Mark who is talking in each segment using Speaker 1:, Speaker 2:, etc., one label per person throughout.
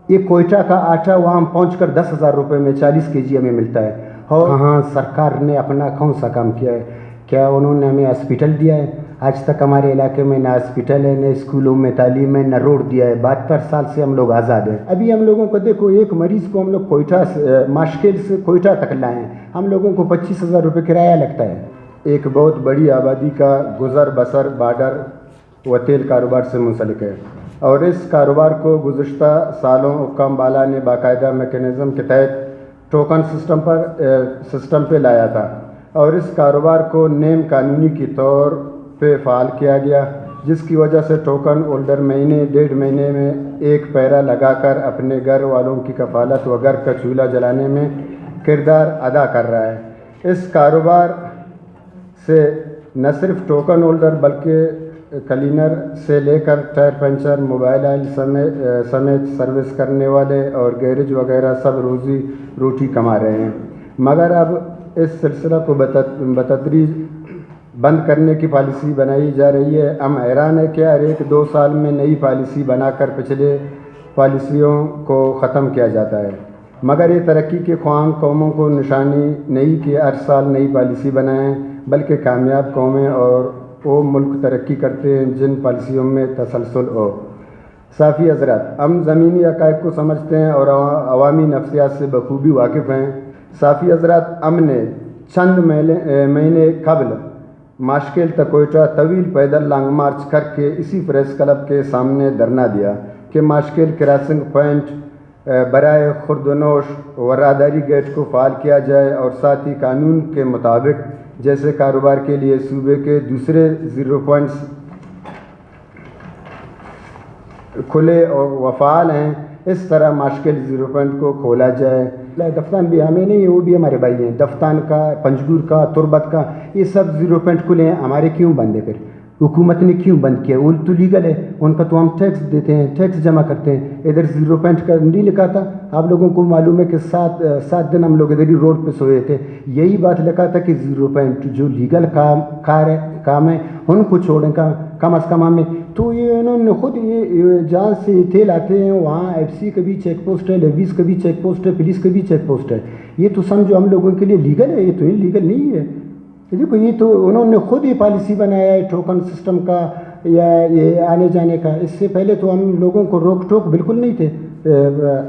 Speaker 1: یہ کوئٹہ کا آٹا وہاں پہنچ کر 10,000 روپے میں 40 kg ہمیں ملتا ہے. اور ہاں سرکار نے اپنا کون سا کام کیا ہے؟ کیا انہوں نے ہمیں ہاسپٹل دیا ہے؟ آج تک ہمارے علاقے میں نہ ہاسپٹل ہے، نہ اسکولوں میں تعلیم ہے، نہ روڈ دیا ہے. 72 سال سے ہم لوگ آزاد ہیں. ابھی ہم لوگوں کو دیکھو، ایک مریض کو ہم لوگ کوئٹہ سے ماشکیل سے کوئٹہ تک لائیں، ہم لوگوں کو 25,000 روپے کرایہ لگتا ہے. ایک بہت بڑی آبادی کا گزر بسر بارڈر و تیل کاروبار سے منسلک ہے، اور اس کاروبار کو گزشتہ سالوں حکام بالا نے باقاعدہ میکینزم کے تحت ٹوکن سسٹم پہ لایا تھا، اور اس کاروبار کو نیم قانونی کے طور پہ فعال کیا گیا، جس کی وجہ سے ٹوکن ہولڈر مہینے 1.5 مہینے میں ایک پیرا لگا کر اپنے گھر والوں کی کفالت و گھر کا چولہا جلانے میں کردار ادا کر رہا ہے. اس کاروبار سے نہ صرف ٹوکن ہولڈر بلکہ کلینر سے لے کر ٹائر پنچر، موبائل آئل سمیت سروس کرنے والے اور گیرج وغیرہ سب روزی روٹی کما رہے ہیں. مگر اب اس سلسلہ کو بتدریج بند کرنے کی پالیسی بنائی جا رہی ہے. ہم حیران ہے کہ ہر 1-2 سال میں نئی پالیسی بنا کر پچھلے پالیسیوں کو ختم کیا جاتا ہے، مگر یہ ترقی کے خواہاں قوموں کو نشانی نہیں کہ ہر سال نئی پالیسی بنائیں، بلکہ کامیاب قومیں اور وہ ملک ترقی کرتے ہیں جن پالیسیوں میں تسلسل ہو. صافی حضرات، ہم زمینی حقائق کو سمجھتے ہیں اور عوامی نفسیات سے بخوبی واقف ہیں. صافی حضرات، ہم نے چند مہینے قبل ماشکیل تک کوئٹہ طویل پیدل لانگ مارچ کر کے اسی پریس کلب کے سامنے دھرنا دیا کہ ماشکیل کراسنگ پوائنٹ برائے خوردنوش و راہداری گیٹ کو فعال کیا جائے، اور ساتھ ہی قانون کے مطابق جیسے کاروبار کے لیے صوبے کے دوسرے 0 پوائنٹس کھلے و فعال ہیں، اس طرح ماشکیل 0 پوائنٹ کو کھولا جائے. دفتان بھی ہمیں نہیں، وہ بھی ہمارے بھائی ہیں. دفتان کا، پنجگور کا، تربت کا، یہ سب 0 پوائنٹ کھلے ہیں. ہمارے کیوں بند ہے؟ پھر حکومت نے کیوں بند کیا؟ وہ تو لیگل ہے، ان کا تو ہم ٹیکس دیتے ہیں، ٹیکس جمع کرتے ہیں. ادھر 0 پوائنٹ کا نہیں لکھا تھا؟ آپ لوگوں کو معلوم ہے کہ 7 دن ہم لوگ ادھر ہی روڈ پہ سوئے تھے. یہی بات لکھا تھا کہ 0 پوائنٹ جو لیگل کام ہے ان کو چھوڑیں، کم از کم ہمیں. تو یہ انہوں نے خود یہ جہاں سے تیل آتے ہیں وہاں FC کا بھی چیک پوسٹ ہے، لیویز کا بھی چیک پوسٹ ہے، پولیس کا بھی چیک پوسٹ ہے. یہ تو سمجھو ہم لوگوں کے لیے لیگل ہے، یہ تو لیگل نہیں ہے. دیکھو، یہ تو انہوں نے خود یہ پالیسی بنایا ہے ٹوکن سسٹم کا یا یہ آنے جانے کا. اس سے پہلے تو ہم لوگوں کو روک ٹوک بالکل نہیں تھے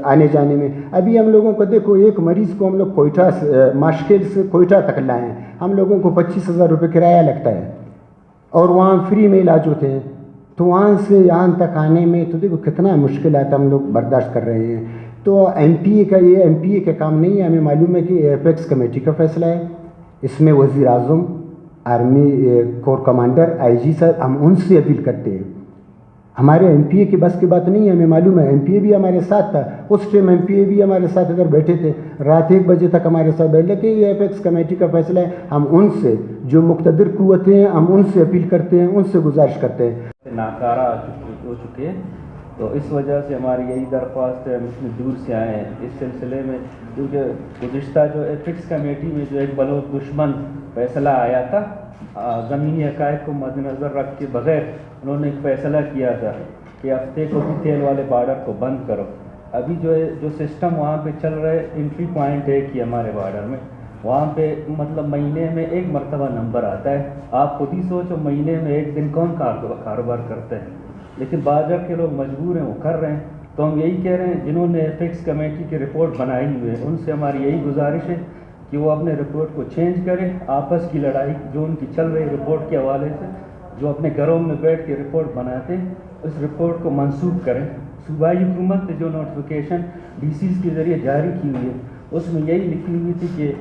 Speaker 1: آنے جانے میں. ابھی ہم لوگوں کو دیکھو، ایک مریض کو ہم لوگ کوئٹہ سے ماشکیل سے کوئٹہ تک لائیں، ہم لوگوں کو 25,000 روپے کرایہ لگتا ہے، اور وہاں فری میں علاج ہوتے ہیں. تو وہاں سے یہاں تک آنے میں تو دیکھو کتنا مشکلات ہم لوگ برداشت کر رہے ہیں. تو MPA کا، یہ MPA کا کام نہیں ہے. ہمیں معلوم ہے کہ ایپیکس کمیٹی کا فیصلہ ہے. اس میں وزیر اعظم، آرمی کور کمانڈر، IG صاحب، ہم ان سے اپیل کرتے ہیں. ہمارے MPA کی بس کی بات نہیں ہے. ہمیں معلوم ہے MPA بھی ہمارے ساتھ تھا اس ٹائم، MPA بھی ہمارے ساتھ ادھر بیٹھے تھے، رات 1 بجے تک ہمارے ساتھ بیٹھ. لیکن یہ ایپیکس کمیٹی کا فیصلہ ہے. ہم ان سے، جو مقتدر قوتیں ہیں، ہم ان سے اپیل کرتے ہیں، ان سے گزارش کرتے ہیں.
Speaker 2: ناکارہ ہو چکے ہیں، تو اس وجہ سے ہماری یہی درخواست ہے. ہم اتنی دور سے آئے ہیں اس سلسلے میں، کیونکہ گزشتہ جو ایتھکس کمیٹی میں جو ایک بلوچ دشمن فیصلہ آیا تھا، زمینی حقائق کو مد نظر رکھ کے بغیر انہوں نے ایک فیصلہ کیا تھا کہ ہفتے کو بھی تیل والے بارڈر کو بند کرو. ابھی جو سسٹم وہاں پہ چل رہا ہے، انٹری پوائنٹ ہے کہ ہمارے بارڈر میں وہاں پہ مطلب مہینے میں 1 مرتبہ نمبر آتا ہے. آپ خود ہی سوچو، مہینے میں 1 دن کون کاروبار کرتے ہیں؟ لیکن بازار کے لوگ مجبور ہیں، وہ کر رہے ہیں. تو ہم یہی کہہ رہے ہیں، جنہوں نے ایپیکس کمیٹی کی رپورٹ بنائی ہوئی ہے ان سے ہماری یہی گزارش ہے کہ وہ اپنے رپورٹ کو چینج کریں. آپس کی لڑائی جو ان کی چل رہی رپورٹ کے حوالے سے، جو اپنے گھروں میں بیٹھ کے رپورٹ بناتے ہیں، اس رپورٹ کو منسوخ کریں. صوبائی حکومت نے جو نوٹیفیکیشن DCs کے ذریعے جاری کی ہوئی ہے، اس میں یہی لکھی ہوئی تھی کہ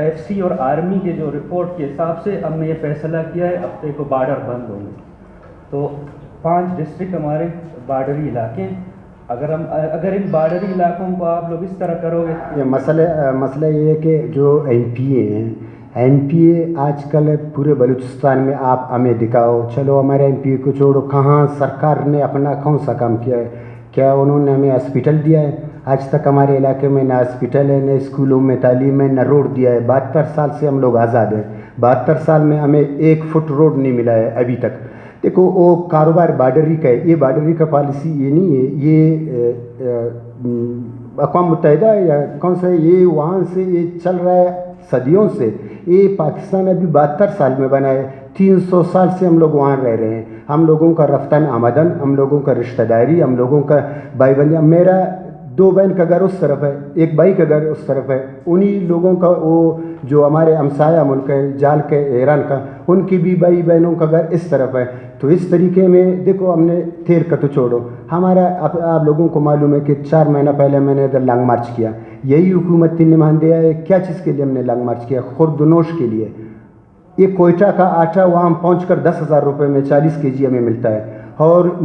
Speaker 2: FC اور آرمی کے جو رپورٹ کے حساب سے ہم نے یہ فیصلہ کیا ہے ہفتے کو بارڈر بند ہوں گے. تو 5 ڈسٹرکٹ ہمارے بارڈری علاقے ہیں. اگر ان بارڈری علاقوں کو آپ لوگ اس طرح کرو گے،
Speaker 1: یہ مسئلہ یہ ہے کہ جو MPA ہیں، MPA آج کل پورے بلوچستان میں آپ ہمیں دکھاؤ. چلو ہمارے MPA کو چھوڑو، کہاں سرکار نے اپنا کون سا کام کیا ہے؟ کیا انہوں نے ہمیں ہاسپٹل دیا ہے؟ آج تک ہمارے علاقے میں نہ ہاسپٹل ہے، نہ اسکولوں میں تعلیم ہے، نہ روڈ دیا ہے. 72 سال سے ہم لوگ آزاد ہیں. 72 سال میں ہمیں 1 فٹ روڈ نہیں ملا ہے ابھی تک. دیکھو وہ کاروبار بارڈری کا ہے، یہ بارڈری کا پالیسی یہ نہیں ہے، یہ اقوام متحدہ یا کون سا یہ وہاں سے یہ چل رہا ہے صدیوں سے. یہ پاکستان ابھی 72 سال میں بنا ہے، 300 سال سے ہم لوگ وہاں رہ رہے ہیں. ہم لوگوں کا رفتن آمدن، ہم لوگوں کا رشتہ داری، ہم لوگوں کا بھائی بندی. میرا 2 بہن کا گھر اس طرف ہے، 1 بھائی کا گھر اس طرف ہے. انہی لوگوں کا وہ جو ہمارے ہمسایہ ملک ہے جال کے ایران کا، ان کی بھی بھائی بہنوں کا گھر اس طرف ہے. تو اس طریقے میں دیکھو ہم نے تیر کا تو چھوڑو، ہمارا آپ لوگوں کو معلوم ہے کہ 4 مہینہ پہلے میں نے ادھر لانگ مارچ کیا. یہی حکومت نے نمائندہ ہے. کیا چیز کے لیے ہم نے لانگ مارچ کیا؟ خوردنوش کے لیے. یہ کوئٹہ کا آٹا وہاں پہنچ کر 10,000 روپے میں 40 kg ہمیں ملتا ہے، اور